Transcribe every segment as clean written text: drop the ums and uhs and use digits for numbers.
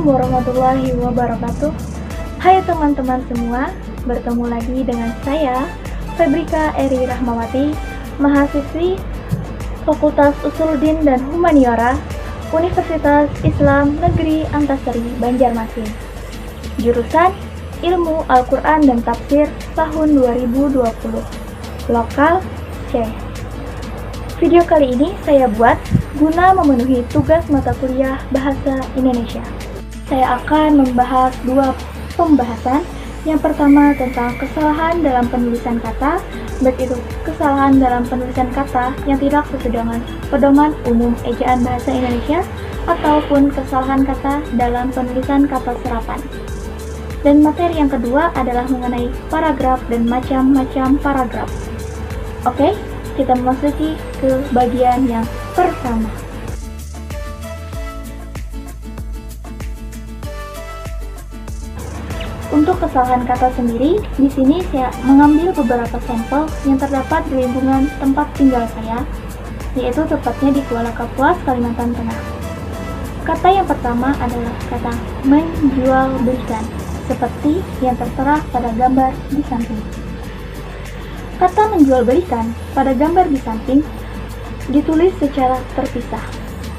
warahmatullahi wabarakatuh. Hai teman-teman semua, bertemu lagi dengan saya, Febrika Eri Rahmawati, mahasiswi Fakultas Usuluddin dan Humaniora, Universitas Islam Negeri Antasari, Banjarmasin. Jurusan Ilmu Al-Quran dan Tafsir tahun 2020. Lokal C. Video kali ini saya buat guna memenuhi tugas mata kuliah Bahasa Indonesia. Saya akan membahas dua pembahasan. Yang pertama tentang kesalahan dalam penulisan kata, baik itu kesalahan dalam penulisan kata yang tidak sesuai dengan pedoman umum ejaan bahasa Indonesia ataupun kesalahan kata dalam penulisan kata serapan. Dan materi yang kedua adalah mengenai paragraf dan macam-macam paragraf. Oke, kita memasuki ke bagian yang pertama. Untuk kesalahan kata sendiri, di sini saya mengambil beberapa sampel yang terdapat di lingkungan tempat tinggal saya, yaitu tepatnya di Kuala Kapuas, Kalimantan Tengah. Kata yang pertama adalah kata menjual belikan, seperti yang tertera pada gambar di samping. Kata menjual belikan pada gambar di samping ditulis secara terpisah.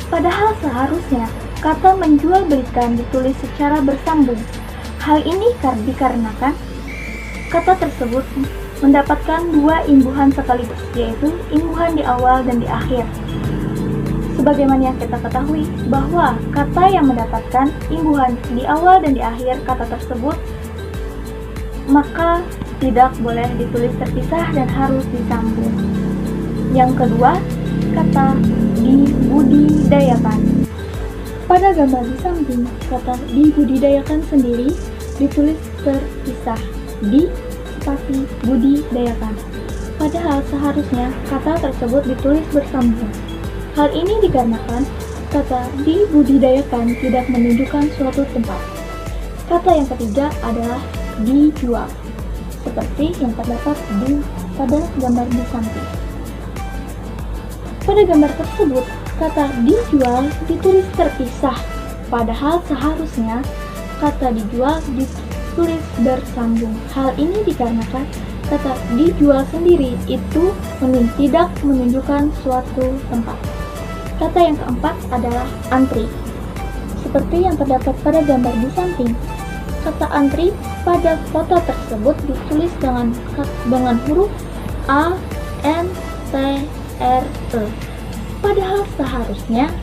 Padahal seharusnya kata menjual belikan ditulis secara bersambung. Hal ini dikarenakan kata tersebut mendapatkan dua imbuhan sekaligus, yaitu imbuhan di awal dan di akhir. Sebagaimana yang kita ketahui bahwa kata yang mendapatkan imbuhan di awal dan di akhir kata tersebut maka tidak boleh ditulis terpisah dan harus disambung. Yang kedua, kata dibudidayakan. Pada gambar di samping, kata dibudidayakan sendiri ditulis terpisah, di spasi budidayakan. Padahal seharusnya kata tersebut ditulis bersambung. Hal ini dikarenakan kata dibudidayakan tidak menunjukkan suatu tempat. Kata yang ketiga adalah dijual, seperti yang terdapat pada gambar di samping. Pada gambar tersebut, kata dijual ditulis terpisah, padahal seharusnya kata dijual ditulis bersambung. Hal ini dikarenakan kata dijual sendiri itu tidak menunjukkan suatu tempat. Kata yang keempat adalah antri, seperti yang terdapat pada gambar di samping. Kata antri pada foto tersebut ditulis dengan huruf A, N, T, R, E. Padahal seharusnya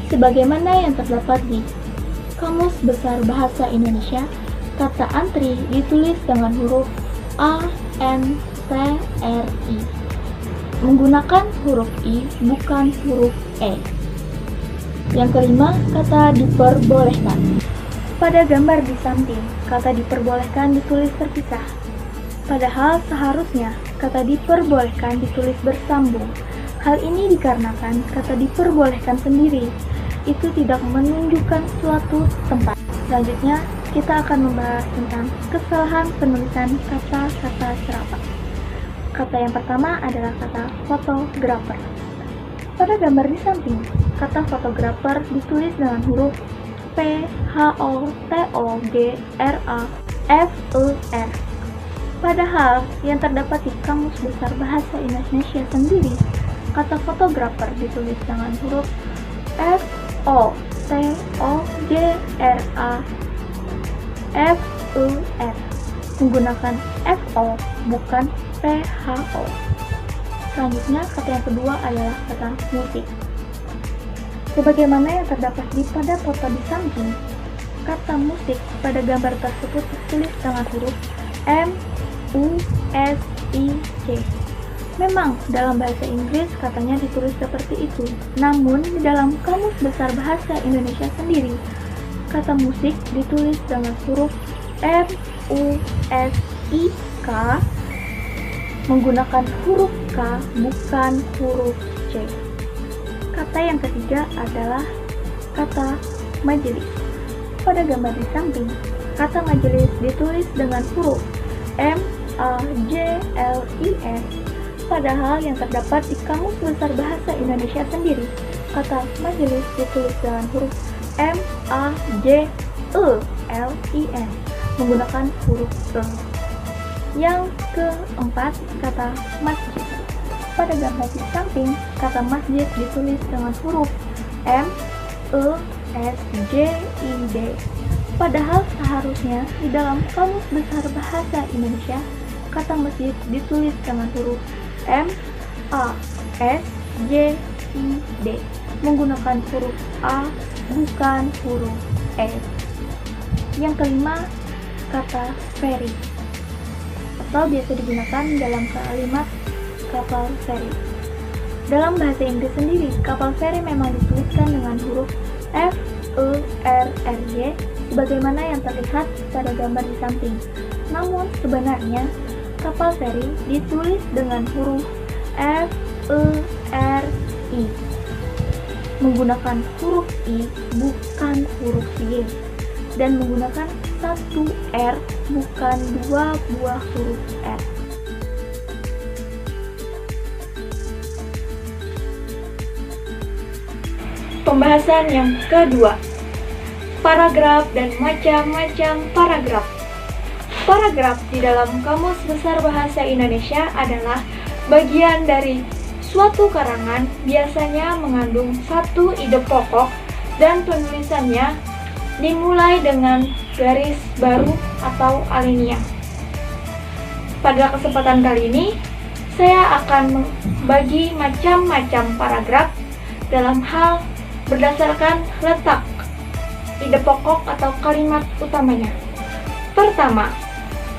sebagaimana yang terdapat di Kamus Besar Bahasa Indonesia, kata antri ditulis dengan huruf A, N, T, R, I. Menggunakan huruf I bukan huruf E. Yang kelima, kata diperbolehkan. Pada gambar di samping, kata diperbolehkan ditulis terpisah. Padahal seharusnya kata diperbolehkan ditulis bersambung. Hal ini dikarenakan kata diperbolehkan sendiri itu tidak menunjukkan suatu tempat. Selanjutnya, kita akan membahas tentang kesalahan penulisan kata-kata serapan. Kata yang pertama adalah kata fotografer. Pada gambar di samping, kata fotografer ditulis dengan huruf P, H, O, T, O, G, R, A, F, E, R. Padahal yang terdapat di Kamus Besar Bahasa Indonesia sendiri, kata fotografer ditulis dengan huruf F, O, T, O, G, R, A, F, E, R. Menggunakan F, O, bukan P, H, O. Selanjutnya, kata yang kedua adalah kata musik. Sebagaimana yang terdapat pada foto di samping, kata musik pada gambar tersebut ditulis dengan huruf M, U, S, I, C. Memang dalam bahasa Inggris katanya ditulis seperti itu, namun di dalam Kamus Besar Bahasa Indonesia sendiri, kata musik ditulis dengan huruf M, U, S, I, K, menggunakan huruf K bukan huruf C. Kata yang ketiga adalah kata majelis. Pada gambar di samping, kata majelis ditulis dengan huruf M, A, J, L, I, S. Padahal yang terdapat di Kamus Besar Bahasa Indonesia sendiri, kata majelis ditulis dengan huruf M, A, J, E, E-L-I-N menggunakan huruf E. Yang keempat, kata masjid. Pada gambar di samping, kata masjid ditulis dengan huruf M-E-S-J-I-D. Padahal seharusnya di dalam Kamus Besar Bahasa Indonesia, kata masjid ditulis dengan huruf M-A-S-J-I-D menggunakan huruf A, bukan huruf E. Yang kelima, kata ferry atau biasa digunakan dalam kalimat kapal feri. Dalam bahasa Inggris sendiri, kapal feri memang dituliskan dengan huruf F-E-R-R-Y sebagaimana yang terlihat pada gambar di samping. Namun sebenarnya kapal feri ditulis dengan huruf F-E-R-I menggunakan huruf I, bukan huruf Y, dan menggunakan satu R, bukan dua buah huruf R. Pembahasan yang kedua, paragraf dan macam-macam paragraf. Paragraf di dalam Kamus Besar Bahasa Indonesia adalah bagian dari suatu karangan, biasanya mengandung satu ide pokok dan penulisannya dimulai dengan garis baru atau alinea. Pada kesempatan kali ini, saya akan membagi macam-macam paragraf dalam hal berdasarkan letak ide pokok atau kalimat utamanya. Pertama,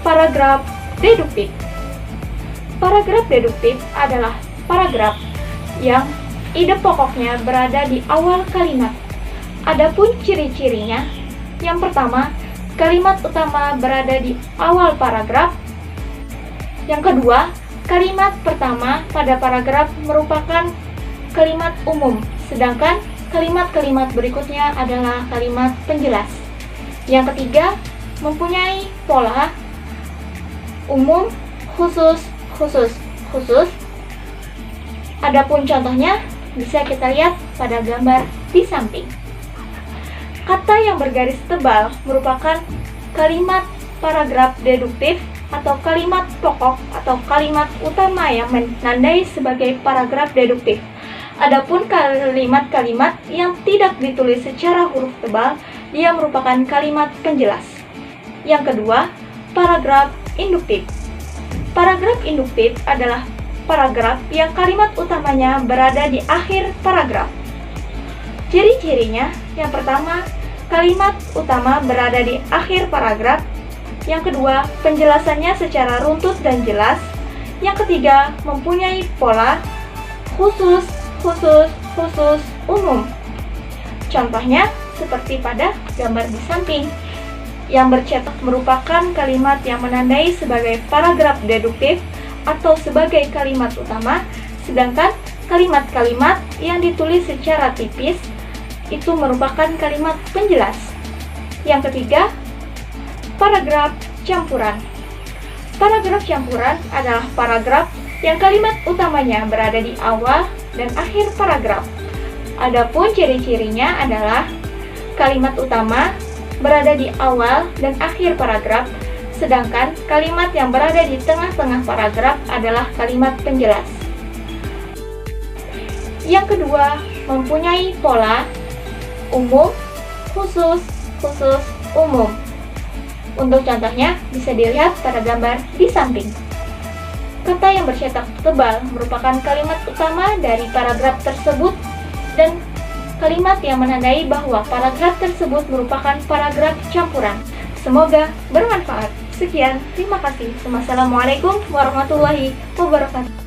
paragraf deduktif. Paragraf deduktif adalah paragraf yang ide pokoknya berada di awal kalimat. Adapun ciri-cirinya, yang pertama, kalimat utama berada di awal paragraf. Yang kedua, kalimat pertama pada paragraf merupakan kalimat umum, sedangkan kalimat-kalimat berikutnya adalah kalimat penjelas. Yang ketiga, mempunyai pola umum, khusus, khusus, khusus. Adapun contohnya bisa kita lihat pada gambar di samping. Kata yang bergaris tebal merupakan kalimat paragraf deduktif atau kalimat pokok atau kalimat utama yang menandai sebagai paragraf deduktif. Adapun kalimat-kalimat yang tidak ditulis secara huruf tebal, dia merupakan kalimat penjelas. Yang kedua, paragraf induktif. Paragraf induktif adalah paragraf yang kalimat utamanya berada di akhir paragraf. Ciri-cirinya, yang pertama, kalimat utama berada di akhir paragraf. Yang kedua, penjelasannya secara runtut dan jelas. Yang ketiga, mempunyai pola khusus, khusus, khusus, umum. Contohnya seperti pada gambar di samping. Yang bercetak merupakan kalimat yang menandai sebagai paragraf deduktif atau sebagai kalimat utama, sedangkan kalimat-kalimat yang ditulis secara tipis itu merupakan kalimat penjelas. Yang ketiga, paragraf campuran. Paragraf campuran adalah paragraf yang kalimat utamanya berada di awal dan akhir paragraf. Adapun ciri-cirinya adalah kalimat utama berada di awal dan akhir paragraf, sedangkan kalimat yang berada di tengah-tengah paragraf adalah kalimat penjelas. Yang kedua, mempunyai pola umum, khusus, khusus, umum. Untuk contohnya bisa dilihat pada gambar di samping. Kata yang bercetak tebal merupakan kalimat utama dari paragraf tersebut dan kalimat yang menandai bahwa paragraf tersebut merupakan paragraf campuran. Semoga bermanfaat. Sekian, terima kasih. Wassalamualaikum warahmatullahi wabarakatuh.